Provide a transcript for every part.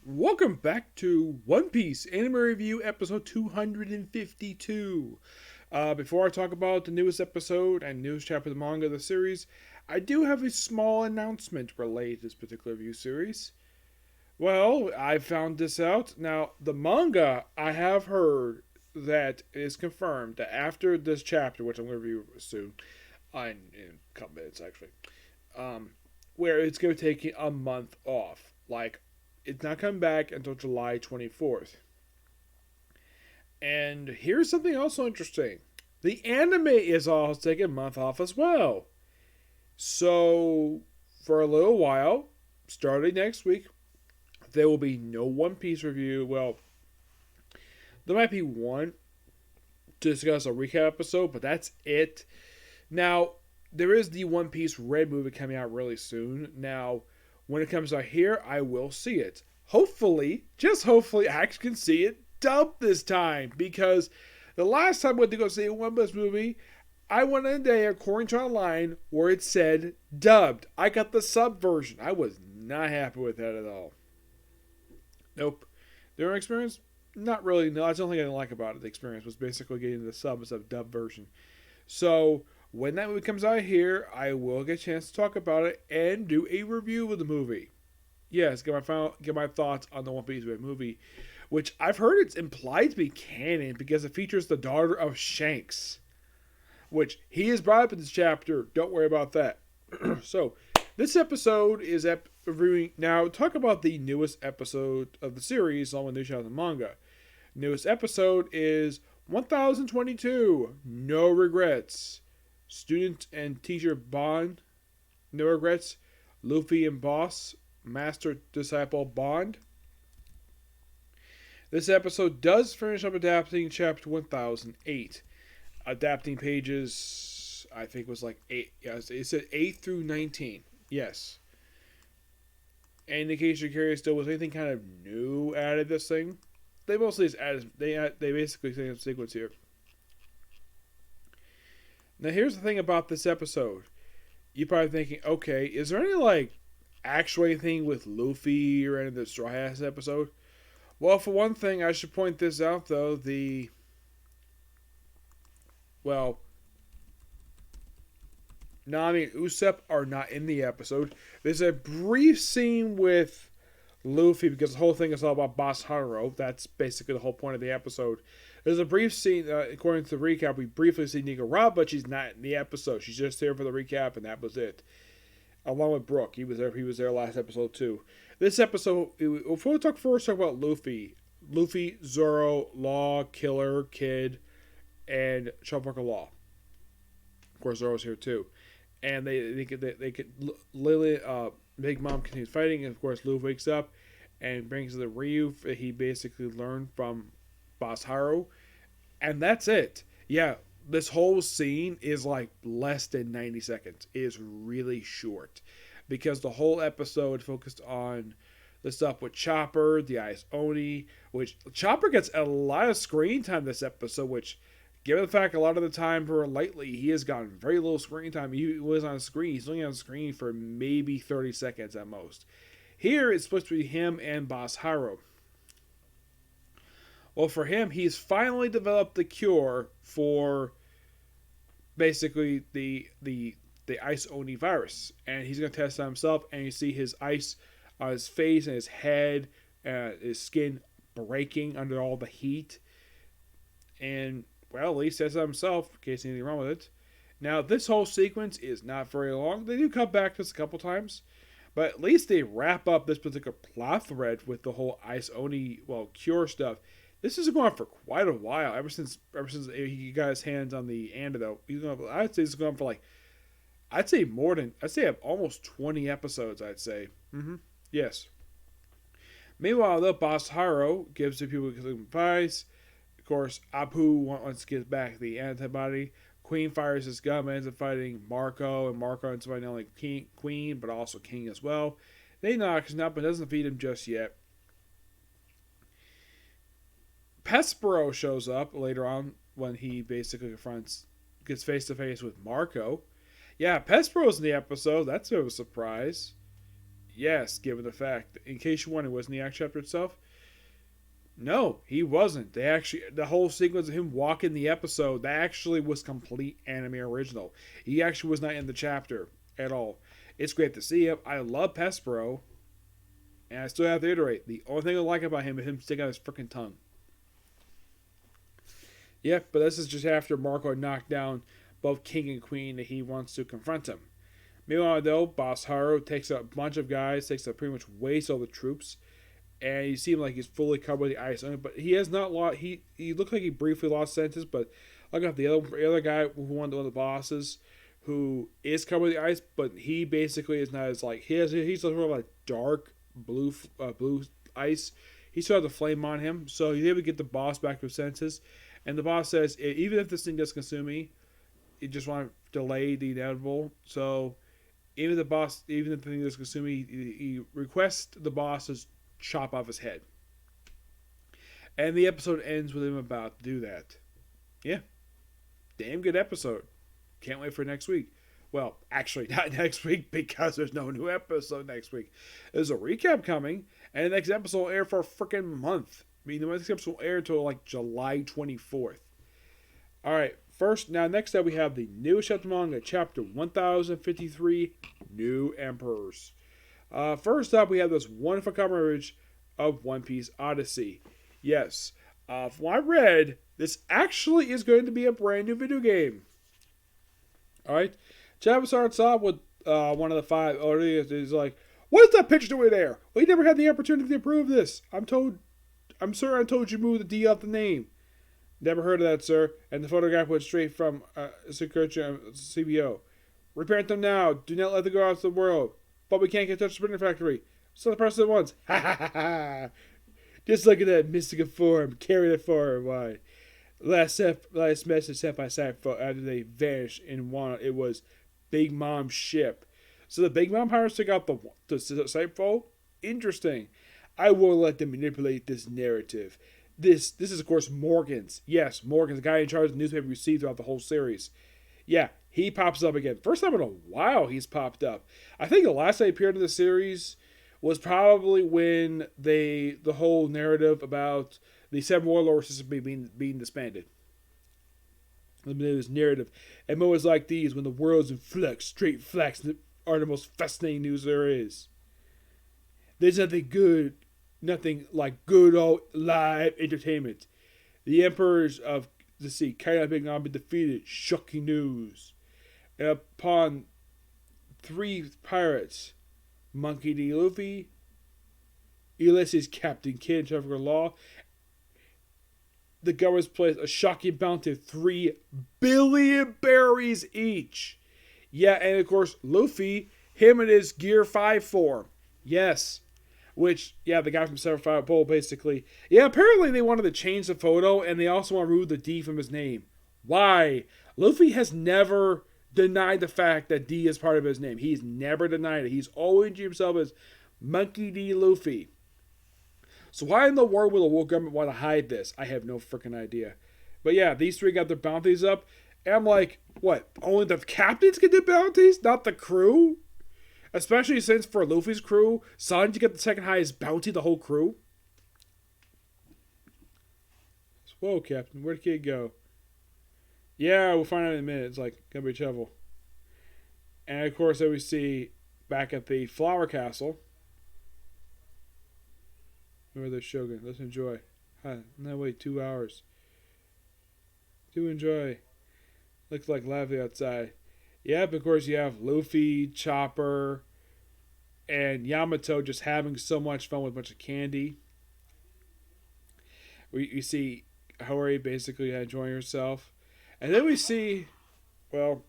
Welcome back to One Piece Anime Review episode 252. Before I talk about the newest episode and newest chapter of the manga of the series, I do have a small announcement related to this particular review series. Well, I found this out. Now, the manga, I have heard that it is confirmed that after this chapter, which I'm going to review soon, in a couple minutes actually, um, where it's going to take a month off. Like, it's not coming back until July 24th. And here's something also interesting. The anime is also taking a month off as well. So, for a little while, starting next week, there will be no One Piece review. Well, there might be one to discuss a recap episode, but that's it. Now, there is the One Piece Red movie coming out really soon. Now, when it comes out here, I will see it. Hopefully, just hopefully, I actually can see it dubbed this time. Because the last time I went to go see a One Piece movie, I went in a day according to online where it said dubbed. I got the sub version. I was not happy with that at all. Nope. Their experience? Not really. No, that's the only thing I didn't like about it. The experience was basically getting the sub instead of dub version. So when that movie comes out here, I will get a chance to talk about it and do a review of the movie. Yes, get my thoughts on the One Piece movie, which I've heard it's implied to be canon because it features the daughter of Shanks, which he is brought up in this chapter. Don't worry about that. So this episode is reviewing. Now talk about the newest episode of the series on the new chapter of the manga. Newest episode is 1022. No regrets. Student and teacher bond. No regrets. Luffy and boss. Master disciple bond. This episode does finish up adapting chapter 1008. Adapting pages, I think was like 8. Yes, it said 8 through 19. Yes. And in case you're curious, there was anything kind of new added this thing? They mostly just added. They basically say a sequence here. Now here's the thing about this episode. You're probably thinking, okay, is there any actual anything with Luffy or any of the Straw Hats episode? Well, for one thing, I should point this out though. Nami and Usopp are not in the episode. There's a brief scene with Luffy because the whole thing is all about Boss Haro. That's basically the whole point of the episode. There's a brief scene, according to the recap, we briefly see Nika Rob, but she's not in the episode. She's just there for the recap, and that was it. Along with Brook, he was there last episode too. This episode, before we talk about Luffy, Zoro, Law, Killer, Kid, and Shopwalker Law. Of course, Zoro's here too, and they could Lily, Big Mom continues fighting, and of course, Luffy wakes up and brings the Ryu he basically learned from Boss Haro, and that's it. Yeah, this whole scene is like less than 90 seconds. It is really short because the whole episode focused on the stuff with Chopper, the Ice Oni, which Chopper gets a lot of screen time this episode, which given the fact a lot of the time for lately he has gotten very little screen time. He was on screen. He's only on screen for maybe 30 seconds at most. Here it's supposed to be him and Boss Haro. Well, for him, he's finally developed the cure for basically the Ice Oni virus, and he's going to test it on himself. And you see his ice on his face and his head, his skin breaking under all the heat. And well, at least that's on himself in case anything wrong with it. Now, this whole sequence is not very long. They do come back to this a couple times, but at least they wrap up this particular plot thread with the whole Ice Oni cure stuff. This has gone on for quite a while. Ever since he got his hands on the antidote, I'd say this is going for I'd say almost 20 episodes. I'd say, yes. Meanwhile, the Boss Haro gives the people advice. Of course, Apu wants to get back the antibody. Queen fires his gun, ends up fighting Marco, and Marco ends up fighting not only Queen but also King as well. They knock him out, but doesn't defeat him just yet. Pespero shows up later on when he basically gets face to face with Marco. Yeah, Pespero's in the episode. That's a bit of a surprise. Yes, given the fact, in case you wonder, wasn't the act chapter itself? No, he wasn't. They actually, the whole sequence of him walking the episode, that actually was complete anime original. He actually was not in the chapter at all. It's great to see him. I love Pespero, and I still have to iterate. The only thing I like about him is him sticking out his freaking tongue. Yeah, but this is just after Marco knocked down both King and Queen that he wants to confront him. Meanwhile, though, Boss Haru takes a bunch of guys, takes a pretty much waste all the troops, and you see him like he's fully covered with the ice. But he has not lost. He looked like he briefly lost senses, but I got the other guy who one of the bosses who is covered with the ice, but he basically is not as like he's sort of like dark blue ice. He still has a flame on him, so he's able to get the boss back to his senses. And the boss says, even if this thing does consume me, you just want to delay the inevitable. So even if the thing does consume me, he requests the boss to chop off his head. And the episode ends with him about to do that. Yeah. Damn good episode. Can't wait for next week. Well, actually, not next week because there's no new episode next week. There's a recap coming, and the next episode will air for a freaking month. I mean, the next episode will air until like July 24th. Alright, next up we have the newest chapter manga, chapter 1053, New Emperors. First up, we have this wonderful coverage of One Piece Odyssey. Yes, from what I read, this actually is going to be a brand new video game. Alright, chapter starts off with one of the five earliest is like, what is that picture doing there? We never had the opportunity to prove this. I'm sorry I told you move the D off the name. Never heard of that, sir. And the photograph went straight from CBO. Repent them now. Do not let them go out to the world. But we can't get touch the printer factory. So the person at once. Ha ha ha ha. Just look at that mystical form. Carry it forward. Why? Last message sent by Cypher after they vanished in one. It was Big Mom's ship. So the Big Mom pirates took out the Cypher. Interesting. I won't let them manipulate this narrative. This is, of course, Morgan's. Yes, Morgan's, the guy in charge of the newspaper you see throughout the whole series. Yeah, he pops up again. First time in a while he's popped up. I think the last time he appeared in the series was probably when the whole narrative about the Seven Warlord system being disbanded. This narrative. And moments like these, when the world's in flux, straight flux are the most fascinating news there is. There's nothing like good old live entertainment. The emperors of the sea cannot be defeated. Shocking news. And upon three pirates, Monkey D. Luffy, Ulysses, Captain Kidd, and Trafficker Law, the government's placed a shocking bounty of 3 billion berries each. Yeah, and of course, Luffy, him in his Gear 5 form. Yes. Which, yeah, the guy from Seven Fire Bowl, basically. Yeah, apparently they wanted to change the photo, and they also want to remove the D from his name. Why? Luffy has never denied the fact that D is part of his name. He's never denied it. He's always introduced himself as Monkey D. Luffy. So why in the world will the world government want to hide this? I have no freaking idea. But yeah, these three got their bounties up, and I'm like, what? Only the captains get the bounties, not the crew? Especially since for Luffy's crew, Sanji got the second highest bounty, the whole crew. Whoa, Captain, where'd the kid go? Yeah, we'll find out in a minute. It's like, gonna be trouble. And of course, then we see back at the Flower Castle. Where the Shogun. Let's enjoy. No, wait, 2 hours. Do enjoy. Looks like lively outside. Yep, of course you have Luffy, Chopper, and Yamato just having so much fun with a bunch of candy. You see Hori basically enjoying herself. And then we see, well,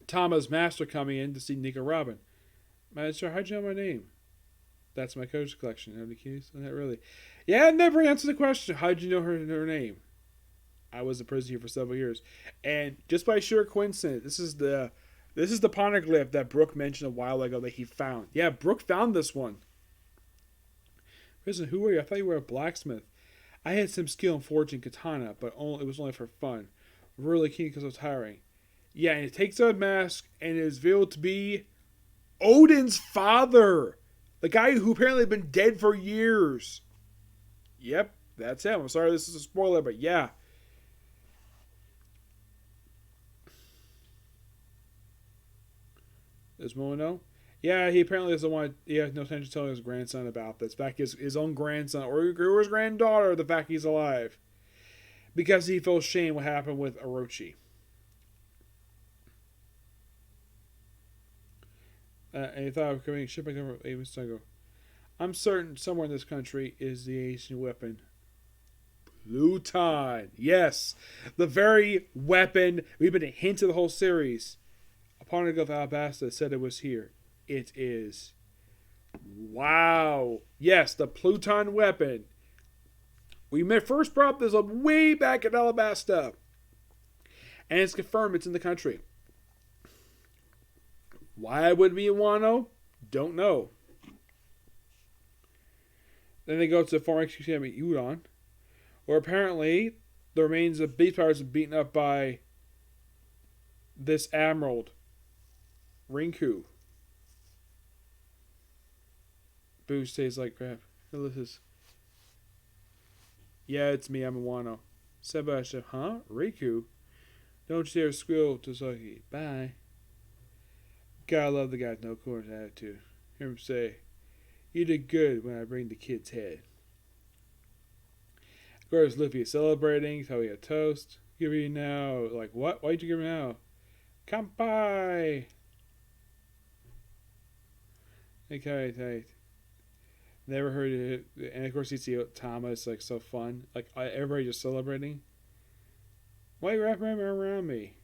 Tama's master coming in to see Nika Robin. Master, how'd you know my name? That's my coach collection. Have any keys? Not really. Yeah, I never answered the question. How'd you know her name? I was a prisoner here for several years. And just by sheer coincidence, this is the poneglyph that Brooke mentioned a while ago that he found. Yeah, Brooke found this one. Prisoner, who are you? I thought you were a blacksmith. I had some skill in forging katana, but it was only for fun. Really keen because I was tiring. Yeah, and it takes out a mask and is revealed to be Odin's father. The guy who apparently had been dead for years. Yep, that's him. I'm sorry this is a spoiler, but yeah. Does Momo know? Yeah, he apparently doesn't want. He has no intention of telling his grandson about this. In fact, his own grandson or his granddaughter, the fact he's alive, because he feels shame what happened with Orochi. And he thought of coming shipping over 8 months ago. I'm certain somewhere in this country is the ancient weapon. Pluton. Yes, the very weapon we've been hinted the whole series. Upon a of Alabasta said it was here. It is. Wow. Yes, the Pluton weapon. We first brought up this up way back at Alabasta. And it's confirmed it's in the country. Why would we want to? Don't know. Then they go to the former execution at Udon, where apparently the remains of Beast Powers are beaten up by this Admiral, Rinku. Boo stays like crap. This yeah, it's me, I'm a Wano. Sebastian, huh? Riku? Don't you dare squeal to Saki. Bye. Gotta love the guy's no corners attitude. Hear him say, you did good when I bring the kid's head. Of course, Luffy is celebrating, tell you a toast. Give you now. Like, what? Why'd you give me now? Kampai! Okay. Never heard it. And of course, you see Tama. It's like so fun. Like, everybody just celebrating. Why are you wrapping around me?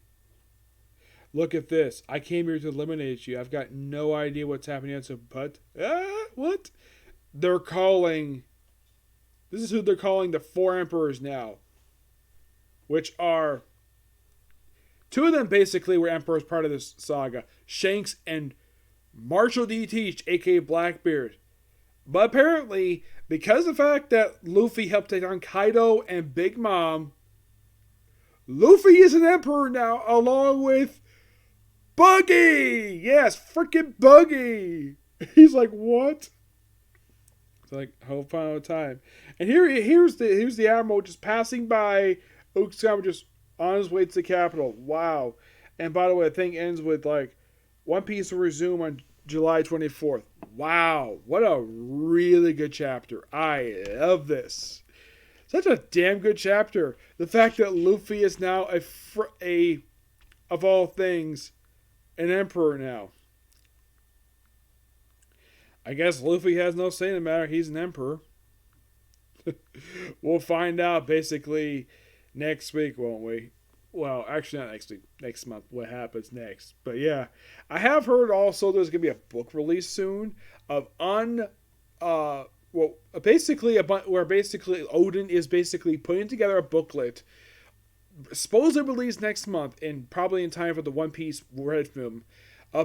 Look at this. I came here to eliminate you. I've got no idea what's happening. But, what? They're calling. This is who they're calling the Four Emperors now. Which are. Two of them basically were emperors part of this saga. Shanks and Marshall D. Teach, aka Blackbeard. But apparently, because of the fact that Luffy helped take on Kaido and Big Mom, Luffy is an emperor now, along with Buggy! Yes, freaking Buggy! He's like, what? It's like, whole final time. And here's the Admiral just passing by Ukesama, just on his way to the capital. Wow. And by the way, the thing ends with like, One Piece will resume on July 24th. Wow. What a really good chapter. I love this. Such a damn good chapter. The fact that Luffy is now a of all things, an emperor now. I guess Luffy has no say in the matter. He's an emperor. We'll find out basically next week, won't we? Well, actually not next week. Next month, what happens next. But yeah, I have heard also there's going to be a book release soon of basically where basically Odin is basically putting together a booklet, supposedly released next month, and probably in time for the One Piece Red film.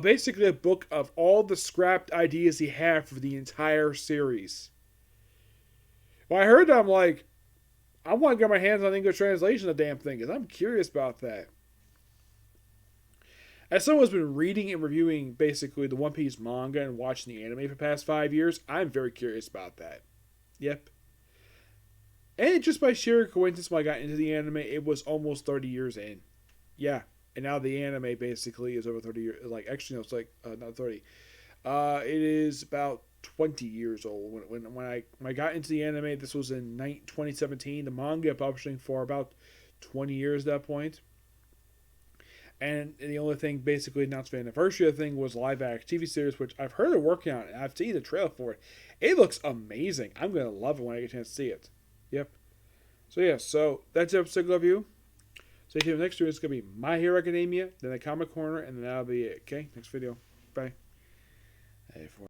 Basically a book of all the scrapped ideas he had for the entire series. When I heard that, I'm like, I want to get my hands on English translation of the damn thing, because I'm curious about that. As someone who's been reading and reviewing basically the One Piece manga and watching the anime for the past 5 years, I'm very curious about that. Yep. And just by sheer coincidence, when I got into the anime, it was almost 30 years in. Yeah. And now the anime basically is over 30 years. Like, actually, no, it's like, not 30. It is about 20 years old. When I got into the anime, this was in 2017. The manga publishing for about 20 years at that point. And the only thing basically announced for the anniversary of the thing was live action TV series, which I've heard they're working on, and I've seen the trailer for it. It looks amazing. I'm going to love it when I get a chance to see it. Yep. So yeah, so that's the episode of you. Stay tuned. Next year it's going to be My Hero Academia, then the Comic Corner, and then that'll be it. Okay, next video. Bye.